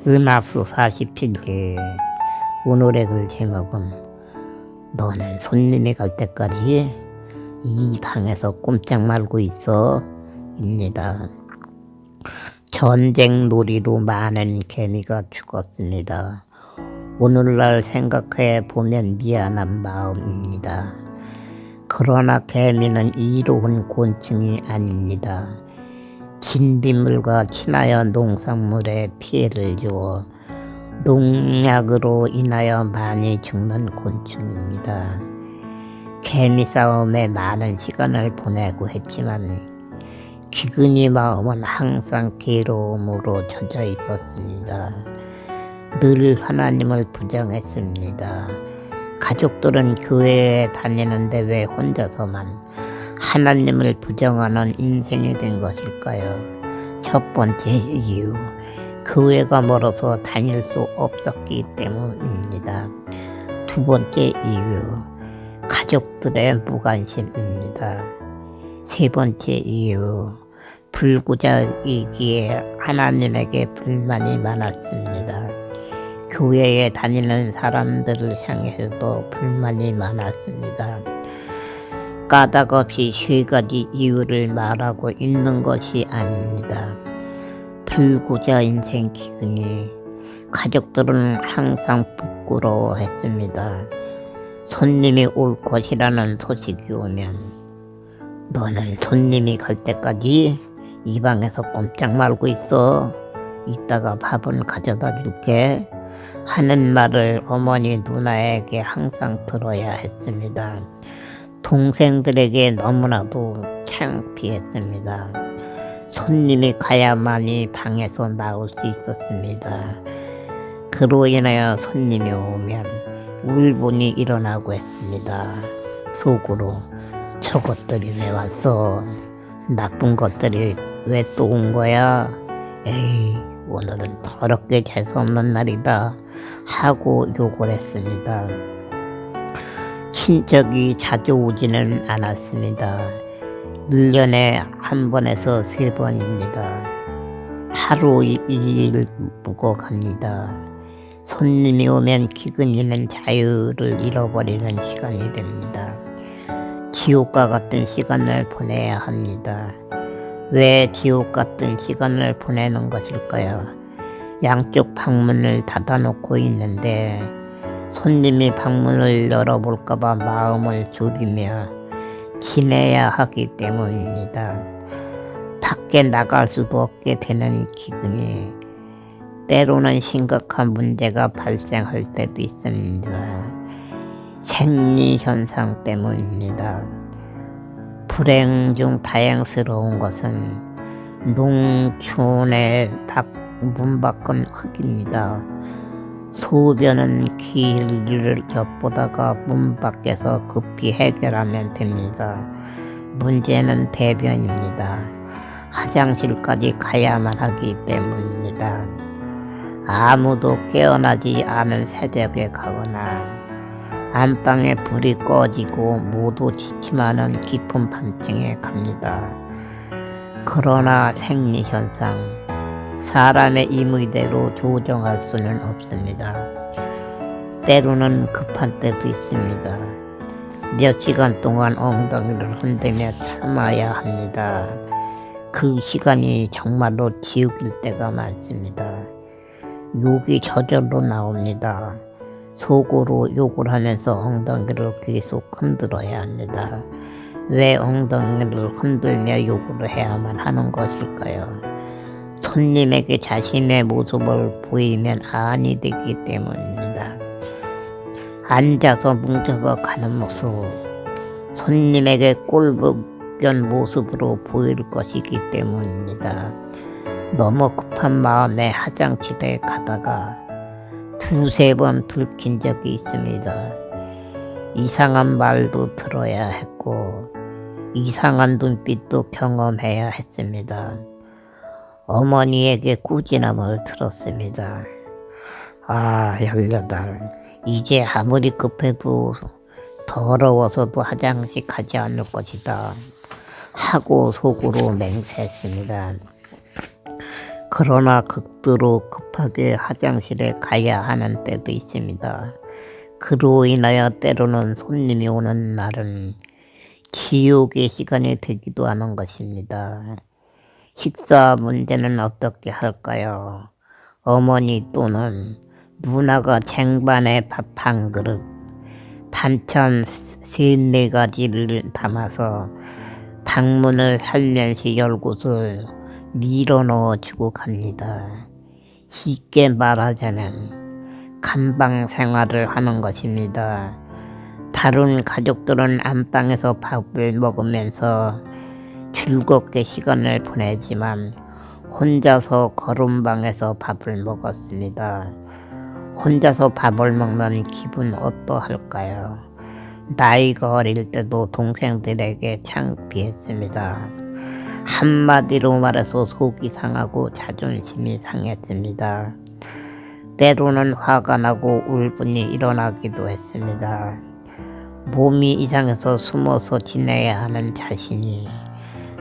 음악수 47개. 오늘의 글 제목은 너는 손님이 갈 때까지 이 방에서 꼼짝 말고 있어 입니다. 전쟁 놀이로 많은 개미가 죽었습니다. 오늘날 생각해 보면 미안한 마음입니다. 그러나 개미는 이로운 곤충이 아닙니다. 진딧물과 친하여 농산물에 피해를 주어 농약으로 인하여 많이 죽는 곤충입니다. 개미 싸움에 많은 시간을 보내고 했지만 기근이 마음은 항상 괴로움으로 젖어 있었습니다. 늘 하나님을 부정했습니다. 가족들은 교회에 다니는데 왜 혼자서만 하나님을 부정하는 인생이 된 것일까요? 첫 번째 이유, 교회가 멀어서 다닐 수 없었기 때문입니다. 두 번째 이유, 가족들의 무관심입니다. 세 번째 이유, 불구자이기에 하나님에게 불만이 많았습니다. 교회에 다니는 사람들을 향해서도 불만이 많았습니다. 까닭없이 세 가지 이유를 말하고 있는 것이 아닙니다. 불구자 인생 기근이 가족들은 항상 부끄러워했습니다. 손님이 올 것이라는 소식이 오면 너는 손님이 갈 때까지 이 방에서 꼼짝 말고 있어. 이따가 밥은 가져다 줄게 하는 말을 어머니 누나에게 항상 들어야 했습니다. 동생들에게 너무나도 창피했습니다. 손님이 가야만이 방에서 나올 수 있었습니다. 그로 인하여 손님이 오면 울분이 일어나고 했습니다. 속으로 저것들이 왜 왔어? 나쁜 것들이 왜 또 온 거야? 에이, 오늘은 더럽게 재수없는 날이다 하고 욕을 했습니다. 친척이 자주 오지는 않았습니다. 1년에 한 번에서 3번입니다. 하루 2일 묵어 갑니다. 손님이 오면 기근이는 자유를 잃어버리는 시간이 됩니다. 지옥과 같은 시간을 보내야 합니다. 왜 지옥 같은 시간을 보내는 것일까요? 양쪽 방문을 닫아놓고 있는데 손님이 방문을 열어볼까봐 마음을 졸이며 지내야 하기 때문입니다. 밖에 나갈 수도 없게 되는 기근이 때로는 심각한 문제가 발생할 때도 있습니다. 생리현상 때문입니다. 불행 중 다행스러운 것은 농촌의 문 밖은 흙입니다. 소변은 길을 엿보다가 문 밖에서 급히 해결하면 됩니다. 문제는 대변입니다. 화장실까지 가야만 하기 때문입니다. 아무도 깨어나지 않은 새벽에 가거나 안방에 불이 꺼지고 모두 지침하는 깊은 밤중에 갑니다. 그러나 생리현상, 사람의 임의대로 조정할 수는 없습니다. 때로는 급한 때도 있습니다. 몇 시간 동안 엉덩이를 흔들며 참아야 합니다. 그 시간이 정말로 지옥일 때가 많습니다. 욕이 저절로 나옵니다. 속으로 욕을 하면서 엉덩이를 계속 흔들어야 합니다. 왜 엉덩이를 흔들며 욕을 해야만 하는 것일까요? 손님에게 자신의 모습을 보이면 안이 되기 때문입니다. 앉아서 뭉쳐서 가는 모습, 손님에게 꼴불견 모습으로 보일 것이기 때문입니다. 너무 급한 마음에 화장실에 가다가 2-3번 들킨 적이 있습니다. 이상한 말도 들어야 했고 이상한 눈빛도 경험해야 했습니다. 어머니에게 꾸지람을 들었습니다. 18. 이제 아무리 급해도 더러워서도 화장실 가지 않을 것이다 하고 속으로 맹세했습니다. 그러나 극도로 급하게 화장실에 가야 하는 때도 있습니다. 그로 인하여 때로는 손님이 오는 날은 지옥의 시간이 되기도 하는 것입니다. 식사 문제는 어떻게 할까요? 어머니 또는 누나가 쟁반에 밥 한 그릇, 반찬 3-4가지를 담아서 방문을 살면서 열곳을 밀어넣어 주고 갑니다. 쉽게 말하자면 감방 생활을 하는 것입니다. 다른 가족들은 안방에서 밥을 먹으면서 즐겁게 시간을 보내지만 혼자서 거름방에서 밥을 먹었습니다. 혼자서 밥을 먹는 기분 어떠할까요? 나이가 어릴 때도 동생들에게 창피했습니다. 한마디로 말해서 속이 상하고 자존심이 상했습니다. 때로는 화가 나고 울분이 일어나기도 했습니다. 몸이 이상해서 숨어서 지내야 하는 자신이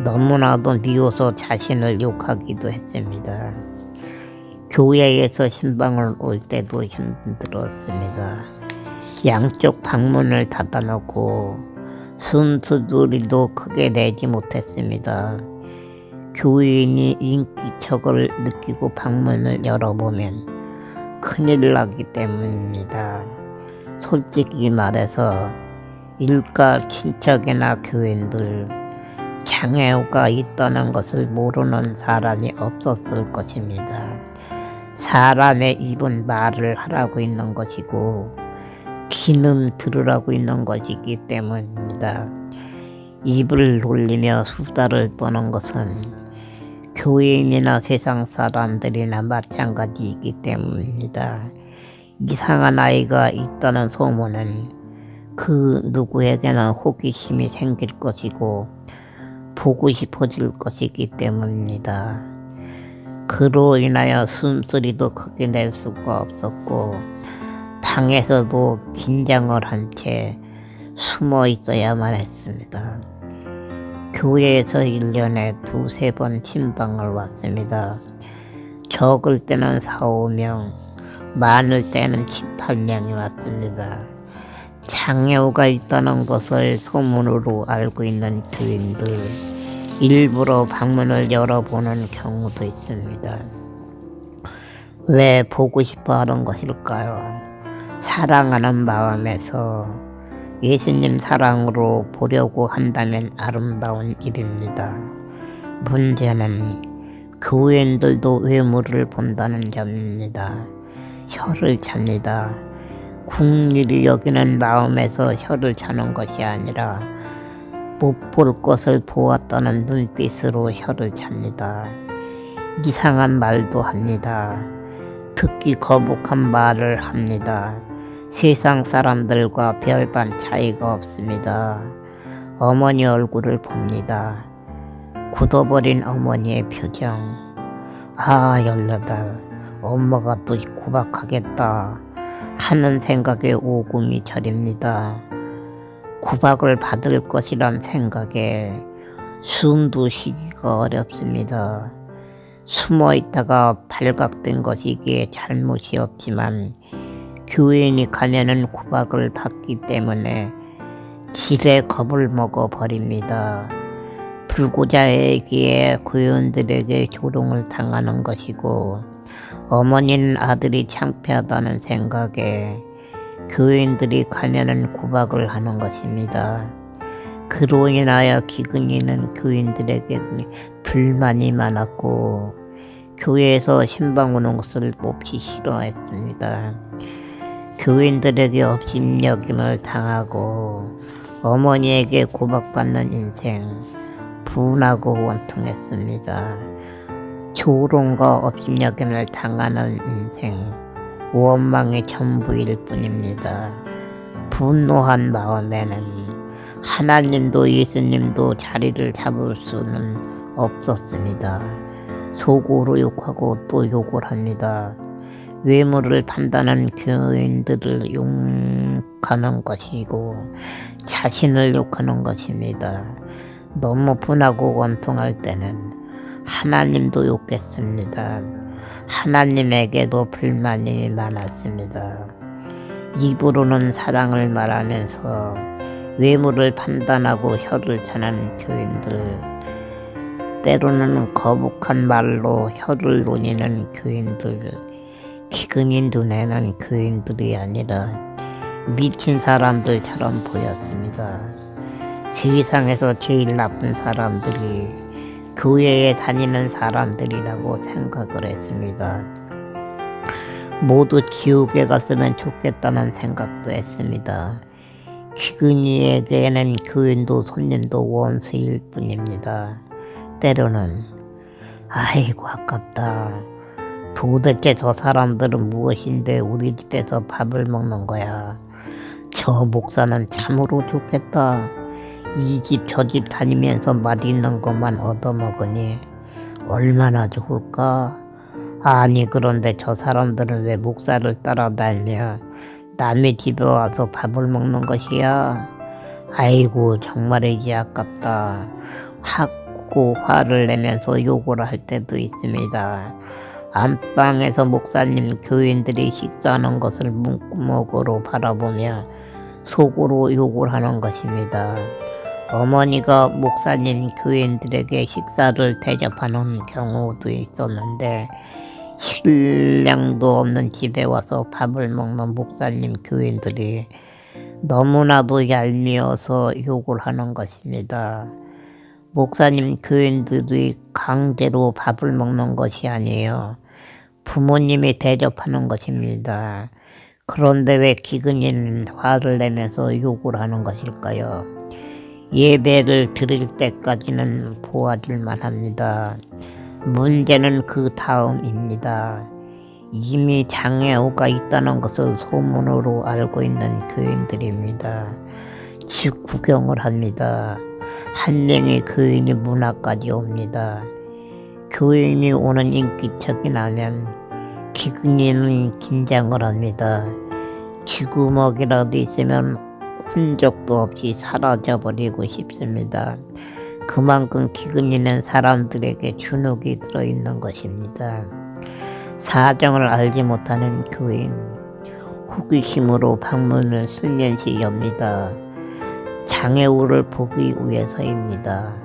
너무나도 미워서 자신을 욕하기도 했습니다. 교회에서 신방을 올 때도 힘들었습니다. 양쪽 방문을 닫아놓고 숨소리도 크게 내지 못했습니다. 교인이 인기척을 느끼고 방문을 열어보면 큰일 나기 때문입니다. 솔직히 말해서 일가 친척이나 교인들 장애우가 있다는 것을 모르는 사람이 없었을 것입니다. 사람의 입은 말을 하라고 있는 것이고 귀는 들으라고 있는 것이기 때문입니다. 입을 놀리며 수다를 떠는 것은 교인이나 세상 사람들이나 마찬가지이기 때문입니다. 이상한 아이가 있다는 소문은 그 누구에게나 호기심이 생길 것이고 보고 싶어질 것이기 때문입니다. 그로 인하여 숨소리도 크게 낼 수가 없었고 방에서도 긴장을 한 채 숨어 있어야만 했습니다. 교회에서 1년에 2-3번 신방을 왔습니다. 적을 때는 4-5명, 많을 때는 7-8명이 왔습니다. 장애우가 있다는 것을 소문으로 알고 있는 교인들 일부러 방문을 열어보는 경우도 있습니다. 왜 보고 싶어 하는 것일까요? 사랑하는 마음에서 예수님 사랑으로 보려고 한다면 아름다운 일입니다. 문제는 교인들도 외모를 본다는 점입니다. 혀를 찹니다. 국리를 여기는 마음에서 혀를 차는 것이 아니라 못 볼 것을 보았다는 눈빛으로 혀를 찹니다. 이상한 말도 합니다. 듣기 거북한 말을 합니다. 세상 사람들과 별반 차이가 없습니다. 어머니 얼굴을 봅니다. 굳어버린 어머니의 표정. 아, 18, 엄마가 또 구박하겠다 하는 생각에 오금이 저립니다. 구박을 받을 것이란 생각에 숨도 쉬기가 어렵습니다. 숨어 있다가 발각된 것이기에 잘못이 없지만 교인이 가면은 구박을 받기 때문에 지레 겁을 먹어 버립니다. 불구자에게 교인들에게 조롱을 당하는 것이고 어머니는 아들이 창피하다는 생각에 교인들이 가면은 구박을 하는 것입니다. 그로 인하여 기근이는 교인들에게 불만이 많았고 교회에서 신방 오는 것을 몹시 싫어했습니다. 교인들에게 업신여김을 당하고 어머니에게 구박받는 인생 분하고 원통했습니다. 조롱과 업신여김을 당하는 인생 원망의 전부일 뿐입니다. 분노한 마음에는 하나님도 예수님도 자리를 잡을 수는 없었습니다. 속으로 욕하고 또 욕을 합니다. 외모를 판단한 교인들을 욕하는 것이고 자신을 욕하는 것입니다. 너무 분하고 원통할 때는 하나님도 욕했습니다. 하나님에게도 불만이 많았습니다. 입으로는 사랑을 말하면서 외모를 판단하고 혀를 차는 교인들, 때로는 거북한 말로 혀를 노니는 교인들, 기근이 눈에는 교인들이 아니라 미친 사람들처럼 보였습니다. 세상에서 제일 나쁜 사람들이 교회에 다니는 사람들이라고 생각을 했습니다. 모두 지옥에 갔으면 좋겠다는 생각도 했습니다. 기근이에게는 교인도 손님도 원수일 뿐입니다. 때로는 아이고 아깝다. 도대체 저 사람들은 무엇인데 우리 집에서 밥을 먹는 거야. 저 목사는 참으로 좋겠다. 이 집 저 집 다니면서 맛있는 것만 얻어먹으니 얼마나 좋을까. 아니 그런데 저 사람들은 왜 목사를 따라다니며 남의 집에 와서 밥을 먹는 것이야. 아이고 정말이지 아깝다 하고 화를 내면서 욕을 할 때도 있습니다. 안방에서 목사님 교인들이 식사하는 것을 문구멍으로 바라보며 속으로 욕을 하는 것입니다. 어머니가 목사님 교인들에게 식사를 대접하는 경우도 있었는데 신랑도 없는 집에 와서 밥을 먹는 목사님 교인들이 너무나도 얄미워서 욕을 하는 것입니다. 목사님 교인들이 강제로 밥을 먹는 것이 아니에요. 부모님이 대접하는 것입니다. 그런데 왜 기근이는 화를 내면서 욕을 하는 것일까요? 예배를 드릴 때까지는 보아줄만 합니다. 문제는 그 다음입니다. 이미 장애우가 있다는 것을 소문으로 알고 있는 교인들입니다. 집 구경을 합니다. 한 명의 교인이 문 앞까지 옵니다. 교인이 오는 인기척이 나면 기근이는 긴장을 합니다. 쥐구멍이라도 있으면 흔적도 없이 사라져버리고 싶습니다. 그만큼 기근이는 사람들에게 주눅이 들어있는 것입니다. 사정을 알지 못하는 교인, 호기심으로 방문을 슬며시 엽니다. 장애우를 보기 위해서입니다.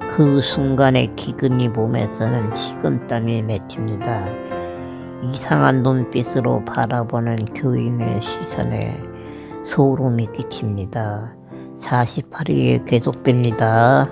그 순간에 기근이 몸에서는 식은땀이 맺힙니다. 이상한 눈빛으로 바라보는 교인의 시선에 소름이 끼칩니다. 48일 계속됩니다.